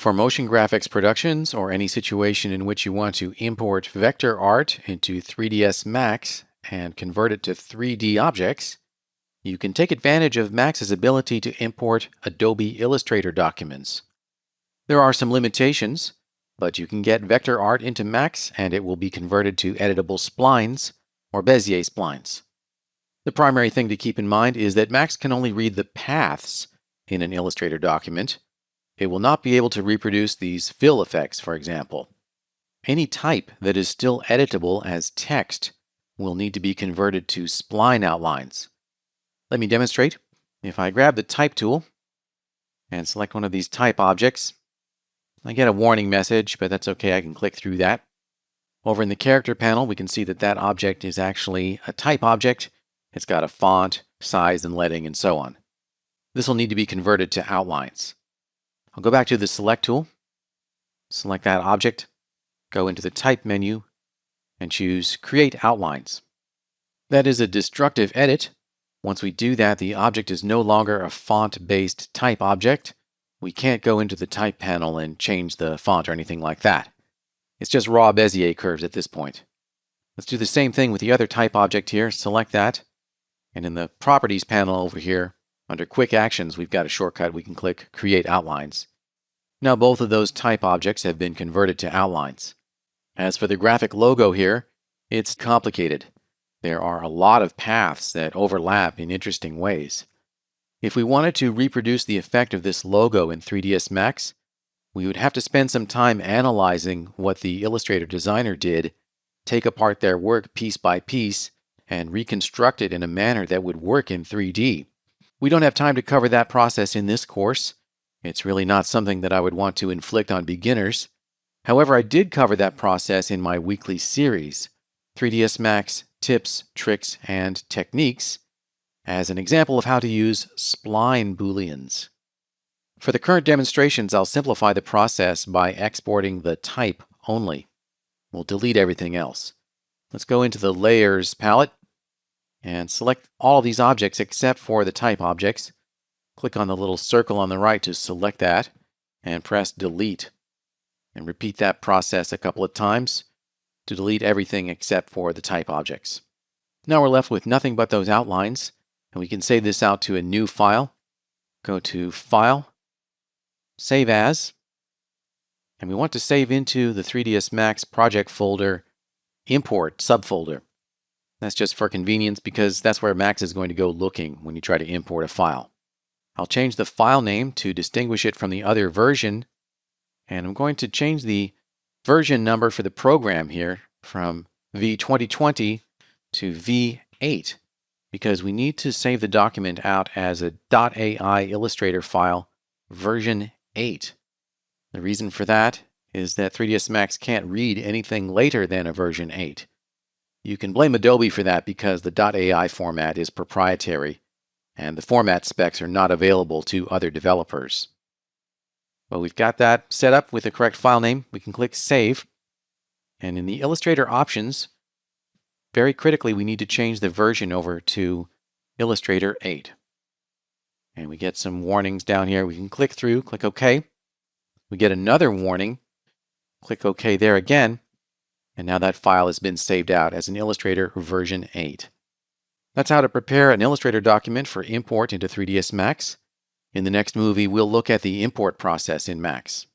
For motion graphics productions or any situation in which you want to import vector art into 3ds Max and convert it to 3D objects, you can take advantage of Max's ability to import Adobe Illustrator documents. There are some limitations, but you can get vector art into Max and it will be converted to Editable Splines or Bezier splines. The primary thing to keep in mind is that Max can only read the paths in an Illustrator document. It will not be able to reproduce these fill effects, for example. Any type that is still editable as text will need to be converted to spline outlines. Let me demonstrate. If I grab the Type tool and select one of these type objects, I get a warning message, but that's okay, I can click through that. Over in the Character panel, we can see that that object is actually a type object. It's got a font, size, and leading, and so on. This will need to be converted to outlines. I'll go back to the Select tool, select that object, go into the Type menu, and choose Create Outlines. That is a destructive edit. Once we do that, the object is no longer a font-based type object. We can't go into the Type panel and change the font or anything like that. It's just raw Bezier curves at this point. Let's do the same thing with the other type object here. Select that. And in the Properties panel over here, under Quick Actions, we've got a shortcut. We can click Create Outlines. Now both of those type objects have been converted to outlines. As for the graphic logo here, it's complicated. There are a lot of paths that overlap in interesting ways. If we wanted to reproduce the effect of this logo in 3ds Max, we would have to spend some time analyzing what the Illustrator designer did, take apart their work piece by piece, and reconstruct it in a manner that would work in 3D. We don't have time to cover that process in this course. It's really not something that I would want to inflict on beginners. However, I did cover that process in my weekly series, 3ds Max Tips, Tricks, and Techniques, as an example of how to use spline booleans. For the current demonstrations, I'll simplify the process by exporting the type only. We'll delete everything else. Let's go into the Layers palette and select all these objects except for the type objects. Click on the little circle on the right to select that and press Delete. And repeat that process a couple of times to delete everything except for the type objects. Now we're left with nothing but those outlines, and we can save this out to a new file. Go to File, Save As, and we want to save into the 3ds Max project folder Import subfolder. That's just for convenience because that's where Max is going to go looking when you try to import a file. I'll change the file name to distinguish it from the other version, and I'm going to change the version number for the program here from V2020 to V8 because we need to save the document out as a .ai Illustrator file version 8. The reason for that is that 3ds Max can't read anything later than a version 8. You can blame Adobe for that because the .ai format is proprietary and the format specs are not available to other developers. Well, we've got that set up with the correct file name. We can click Save. And in the Illustrator options, very critically, we need to change the version over to Illustrator 8. And we get some warnings down here. We can click through, click OK. We get another warning. Click OK there again. And now that file has been saved out as an Illustrator version 8. That's how to prepare an Illustrator document for import into 3ds Max. In the next movie, we'll look at the import process in Max.